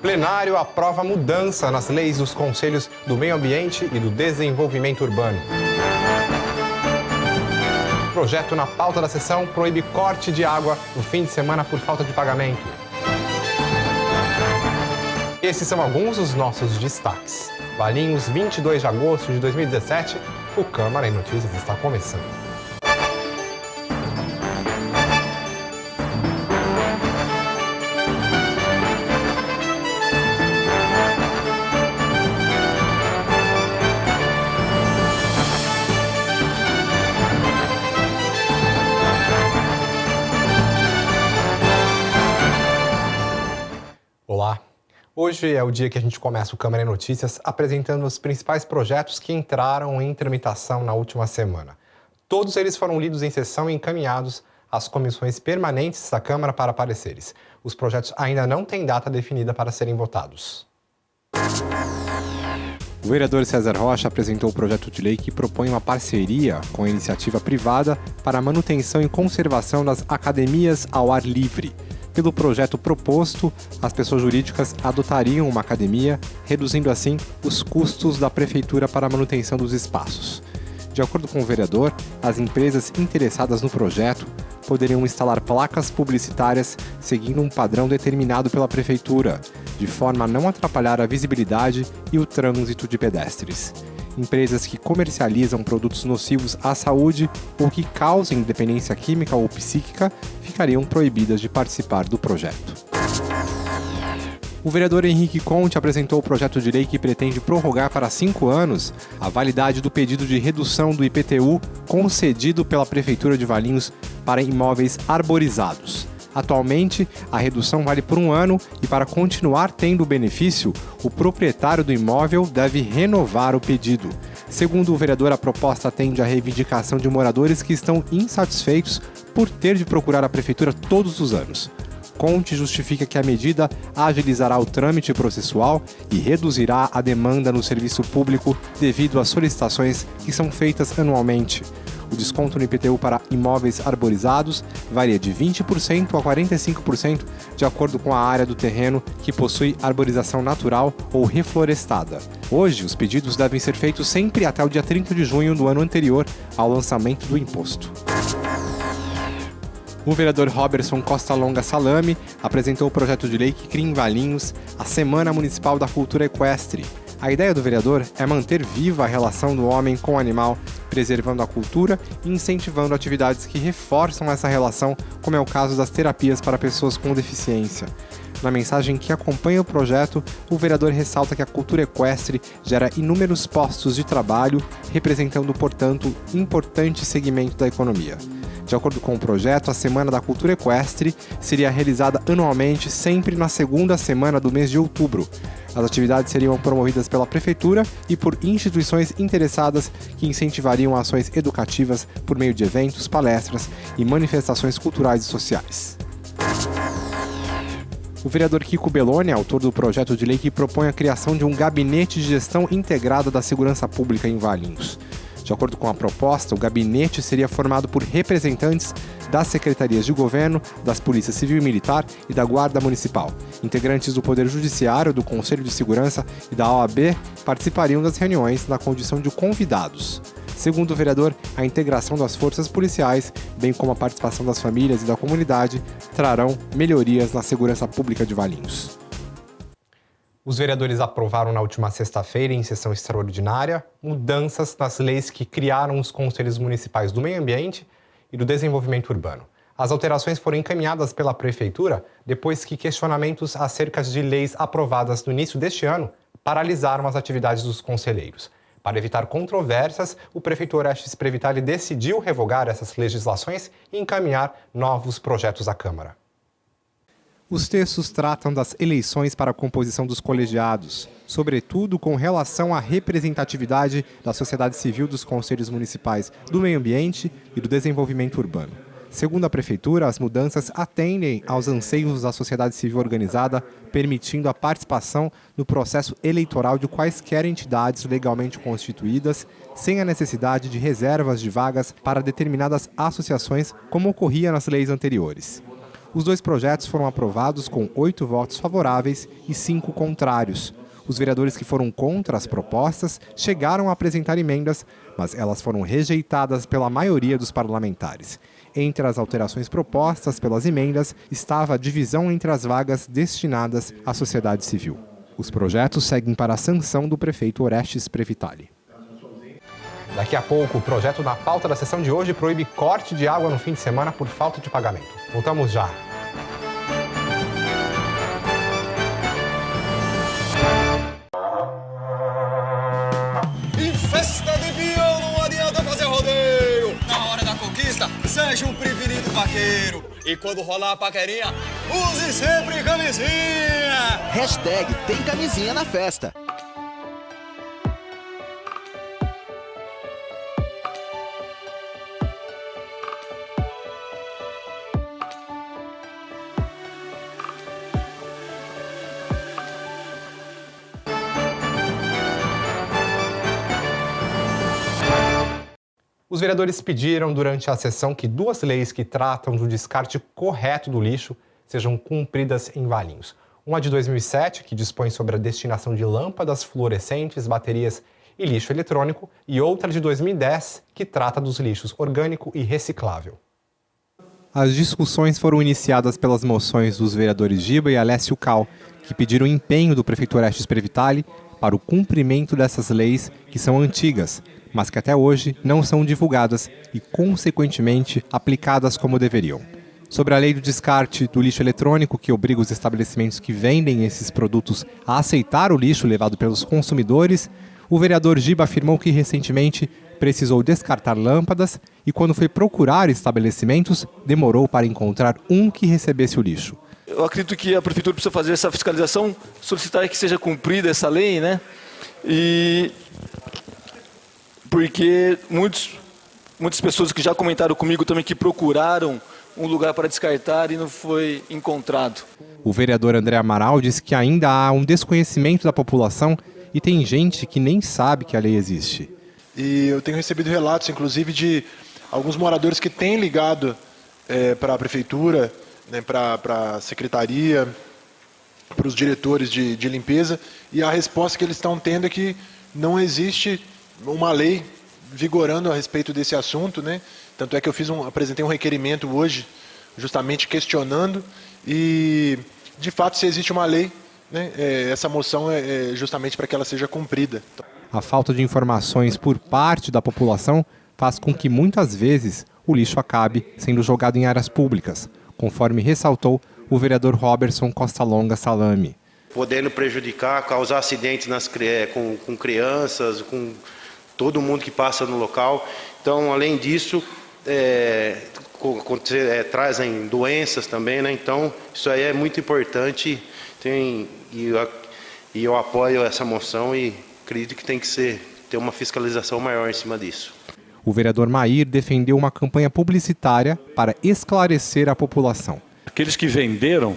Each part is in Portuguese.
Plenário aprova mudança nas leis dos Conselhos do Meio Ambiente e do Desenvolvimento Urbano. Projeto na pauta da sessão proíbe corte de água no fim de semana por falta de pagamento. Esses são alguns dos nossos destaques. Valinhos, 22 de agosto de 2017, o Câmara em Notícias está começando. Olá! Hoje é o dia que a gente começa o Câmara em Notícias apresentando os principais projetos que entraram em tramitação na última semana. Todos eles foram lidos em sessão e encaminhados às comissões permanentes da Câmara para pareceres. Os projetos ainda não têm data definida para serem votados. O vereador César Rocha apresentou o projeto de lei que propõe uma parceria com a iniciativa privada para a manutenção e conservação das academias ao ar livre. Pelo projeto proposto, as pessoas jurídicas adotariam uma academia, reduzindo assim os custos da prefeitura para a manutenção dos espaços. De acordo com o vereador, as empresas interessadas no projeto poderiam instalar placas publicitárias seguindo um padrão determinado pela prefeitura, de forma a não atrapalhar a visibilidade e o trânsito de pedestres. Empresas que comercializam produtos nocivos à saúde ou que causem dependência química ou psíquica ficariam proibidas de participar do projeto. O vereador Henrique Conte apresentou o projeto de lei que pretende prorrogar para 5 anos a validade do pedido de redução do IPTU concedido pela Prefeitura de Valinhos para imóveis arborizados. Atualmente, a redução vale por 1 ano e, para continuar tendo o benefício, o proprietário do imóvel deve renovar o pedido. Segundo o vereador, a proposta atende à reivindicação de moradores que estão insatisfeitos por ter de procurar a prefeitura todos os anos. Conte justifica que a medida agilizará o trâmite processual e reduzirá a demanda no serviço público devido às solicitações que são feitas anualmente. O desconto no IPTU para imóveis arborizados varia de 20% a 45%, de acordo com a área do terreno que possui arborização natural ou reflorestada. Hoje, os pedidos devem ser feitos sempre até o dia 30 de junho do ano anterior ao lançamento do imposto. O vereador Roberson Costa Longa Salame apresentou o projeto de lei que cria em Valinhos a Semana Municipal da Cultura Equestre. A ideia do vereador é manter viva a relação do homem com o animal, preservando a cultura e incentivando atividades que reforçam essa relação, como é o caso das terapias para pessoas com deficiência. Na mensagem que acompanha o projeto, o vereador ressalta que a cultura equestre gera inúmeros postos de trabalho, representando, portanto, importante segmento da economia. De acordo com o projeto, a Semana da Cultura Equestre seria realizada anualmente, sempre na segunda semana do mês de outubro. As atividades seriam promovidas pela Prefeitura e por instituições interessadas que incentivariam ações educativas por meio de eventos, palestras e manifestações culturais e sociais. O vereador Kiko Belloni é autor do projeto de lei que propõe a criação de um gabinete de gestão integrada da segurança pública em Valinhos. De acordo com a proposta, o gabinete seria formado por representantes das secretarias de governo, das Polícia Civil e Militar e da Guarda Municipal. Integrantes do Poder Judiciário, do Conselho de Segurança e da OAB participariam das reuniões na condição de convidados. Segundo o vereador, a integração das forças policiais, bem como a participação das famílias e da comunidade, trarão melhorias na segurança pública de Valinhos. Os vereadores aprovaram na última sexta-feira, em sessão extraordinária, mudanças nas leis que criaram os Conselhos Municipais do Meio Ambiente e do Desenvolvimento Urbano. As alterações foram encaminhadas pela Prefeitura depois que questionamentos acerca de leis aprovadas no início deste ano paralisaram as atividades dos conselheiros. Para evitar controvérsias, o prefeito Orestes Previtali decidiu revogar essas legislações e encaminhar novos projetos à Câmara. Os textos tratam das eleições para a composição dos colegiados, sobretudo com relação à representatividade da sociedade civil dos conselhos municipais do meio ambiente e do desenvolvimento urbano. Segundo a Prefeitura, as mudanças atendem aos anseios da sociedade civil organizada, permitindo a participação no processo eleitoral de quaisquer entidades legalmente constituídas, sem a necessidade de reservas de vagas para determinadas associações, como ocorria nas leis anteriores. Os 2 projetos foram aprovados com 8 votos favoráveis e 5 contrários. Os vereadores que foram contra as propostas chegaram a apresentar emendas, mas elas foram rejeitadas pela maioria dos parlamentares. Entre as alterações propostas pelas emendas estava a divisão entre as vagas destinadas à sociedade civil. Os projetos seguem para a sanção do prefeito Orestes Previtali. Daqui a pouco, o projeto na pauta da sessão de hoje proíbe corte de água no fim de semana por falta de pagamento. Voltamos já. Em festa de peão não adianta fazer rodeio. Na hora da conquista, seja um preferido vaqueiro. E quando rolar a paquerinha, use sempre camisinha. Hashtag tem camisinha na festa. Os vereadores pediram durante a sessão que 2 leis que tratam do descarte correto do lixo sejam cumpridas em Valinhos. Uma de 2007, que dispõe sobre a destinação de lâmpadas fluorescentes, baterias e lixo eletrônico, e outra de 2010, que trata dos lixos orgânico e reciclável. As discussões foram iniciadas pelas moções dos vereadores Giba e Alessio Cal, que pediram empenho do prefeito Orestes Previtali para o cumprimento dessas leis que são antigas, mas que até hoje não são divulgadas e, consequentemente, aplicadas como deveriam. Sobre a lei do descarte do lixo eletrônico, que obriga os estabelecimentos que vendem esses produtos a aceitar o lixo levado pelos consumidores, o vereador Giba afirmou que recentemente precisou descartar lâmpadas e, quando foi procurar estabelecimentos, demorou para encontrar um que recebesse o lixo. Eu acredito que a prefeitura precisa fazer essa fiscalização, solicitar que seja cumprida essa lei, né? E porque muitas pessoas que já comentaram comigo também que procuraram um lugar para descartar e não foi encontrado. O vereador André Amaral disse que ainda há um desconhecimento da população e tem gente que nem sabe que a lei existe. E eu tenho recebido relatos, inclusive, de alguns moradores que têm ligado para a prefeitura, né, para a secretaria, para os diretores de limpeza, e a resposta que eles estão tendo é que não existe uma lei vigorando a respeito desse assunto, né? Tanto é que eu apresentei um requerimento hoje, justamente questionando, e de fato, se existe uma lei, né, essa moção é justamente para que ela seja cumprida. A falta de informações por parte da população faz com que muitas vezes o lixo acabe sendo jogado em áreas públicas, conforme ressaltou o vereador Robertson Costa Longa Salame. Podendo prejudicar, causar acidentes com crianças, com todo mundo que passa no local. Então, além disso, trazem doenças também, né? Então, isso aí é muito importante e eu apoio essa moção e acredito que tem que ter uma fiscalização maior em cima disso. O vereador Mair defendeu uma campanha publicitária para esclarecer a população. Aqueles que venderam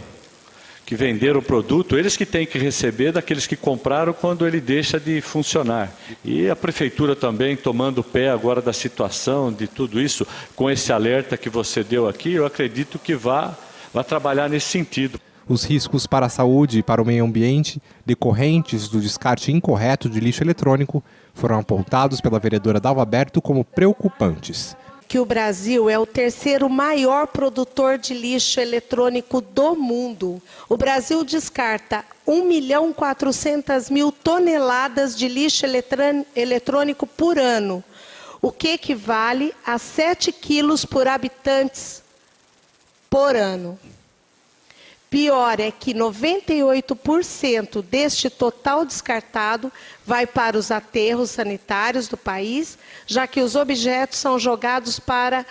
o produto, eles que têm que receber daqueles que compraram quando ele deixa de funcionar. E a prefeitura também tomando pé agora da situação, de tudo isso, com esse alerta que você deu aqui, eu acredito que vai trabalhar nesse sentido. Os riscos para a saúde e para o meio ambiente decorrentes do descarte incorreto de lixo eletrônico foram apontados pela vereadora Dalvaberto como preocupantes. Que o Brasil é o 3º maior produtor de lixo eletrônico do mundo. O Brasil descarta 1.400.000 toneladas de lixo eletrônico por ano, o que equivale a 7 quilos por habitantes por ano. Pior é que 98% deste total descartado vai para os aterros sanitários do país, já que os objetos são jogados para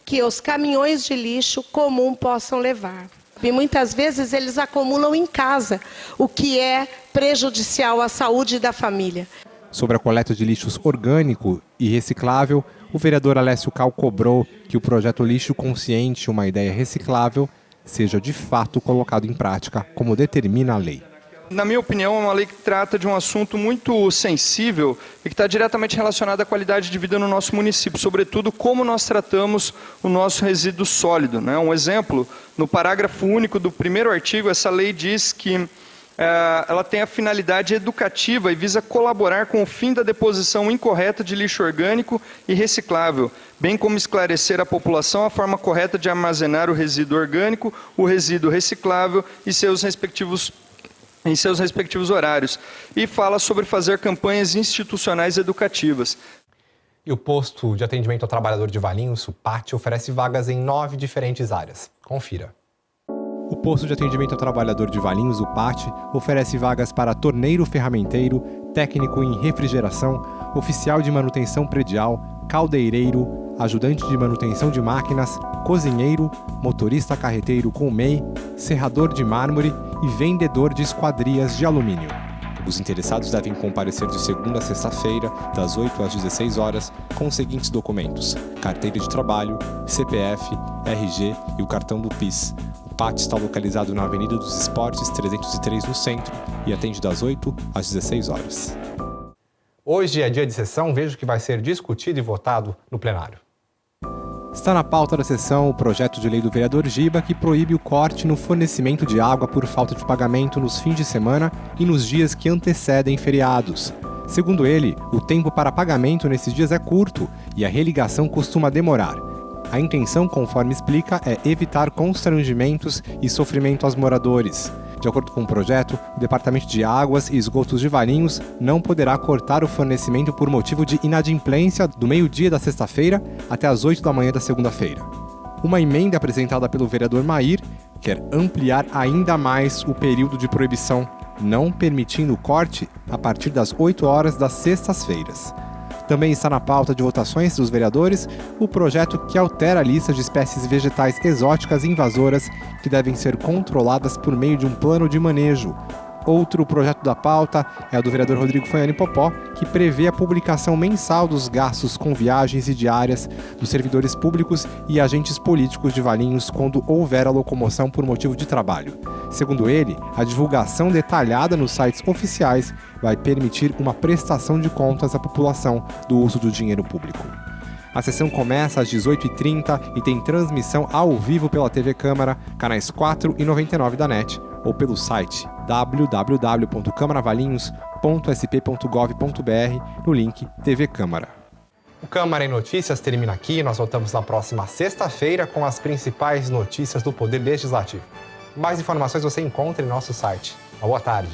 que os caminhões de lixo comum possam levar. E muitas vezes eles acumulam em casa, o que é prejudicial à saúde da família. Sobre a coleta de lixos orgânico e reciclável, o vereador Alessio Cal cobrou que o projeto Lixo Consciente, uma ideia reciclável, seja de fato colocado em prática, como determina a lei. Na minha opinião, é uma lei que trata de um assunto muito sensível e que está diretamente relacionado à qualidade de vida no nosso município, sobretudo como nós tratamos o nosso resíduo sólido, né? Um exemplo, no parágrafo único do primeiro artigo, essa lei diz que ela tem a finalidade educativa e visa colaborar com o fim da deposição incorreta de lixo orgânico e reciclável, bem como esclarecer à população a forma correta de armazenar o resíduo orgânico, o resíduo reciclável e em seus respectivos horários. E fala sobre fazer campanhas institucionais educativas. E o posto de atendimento ao trabalhador de Valinhos, o PAT, oferece vagas em 9 diferentes áreas. Confira. O posto de atendimento ao trabalhador de Valinhos, o PAT, oferece vagas para torneiro ferramenteiro, técnico em refrigeração, oficial de manutenção predial, caldeireiro, ajudante de manutenção de máquinas, cozinheiro, motorista carreteiro com MEI, serrador de mármore e vendedor de esquadrias de alumínio. Os interessados devem comparecer de segunda a sexta-feira, das 8 às 16 horas, com os seguintes documentos: carteira de trabalho, CPF, RG e o cartão do PIS. O PAT está localizado na Avenida dos Esportes 303, no centro, e atende das 8 às 16 horas. Hoje é dia de sessão, veja o que vai ser discutido e votado no plenário. Está na pauta da sessão o projeto de lei do vereador Giba que proíbe o corte no fornecimento de água por falta de pagamento nos fins de semana e nos dias que antecedem feriados. Segundo ele, o tempo para pagamento nesses dias é curto e a religação costuma demorar. A intenção, conforme explica, é evitar constrangimentos e sofrimento aos moradores. De acordo com o projeto, o Departamento de Águas e Esgotos de Valinhos não poderá cortar o fornecimento por motivo de inadimplência do meio-dia da sexta-feira até as 8 da manhã da segunda-feira. Uma emenda apresentada pelo vereador Mair quer ampliar ainda mais o período de proibição, não permitindo o corte a partir das 8 horas das sextas-feiras. Também está na pauta de votações dos vereadores o projeto que altera a lista de espécies vegetais exóticas invasoras que devem ser controladas por meio de um plano de manejo. Outro projeto da pauta é o do vereador Rodrigo Faiani Popó, que prevê a publicação mensal dos gastos com viagens e diárias dos servidores públicos e agentes políticos de Valinhos quando houver a locomoção por motivo de trabalho. Segundo ele, a divulgação detalhada nos sites oficiais vai permitir uma prestação de contas à população do uso do dinheiro público. A sessão começa às 18h30 e tem transmissão ao vivo pela TV Câmara, canais 4 e 99 da NET, ou pelo site www.câmaravalinhos.sp.gov.br no link TV Câmara. O Câmara em Notícias termina aqui. Nós voltamos na próxima sexta-feira com as principais notícias do Poder Legislativo. Mais informações você encontra em nosso site. Uma boa tarde.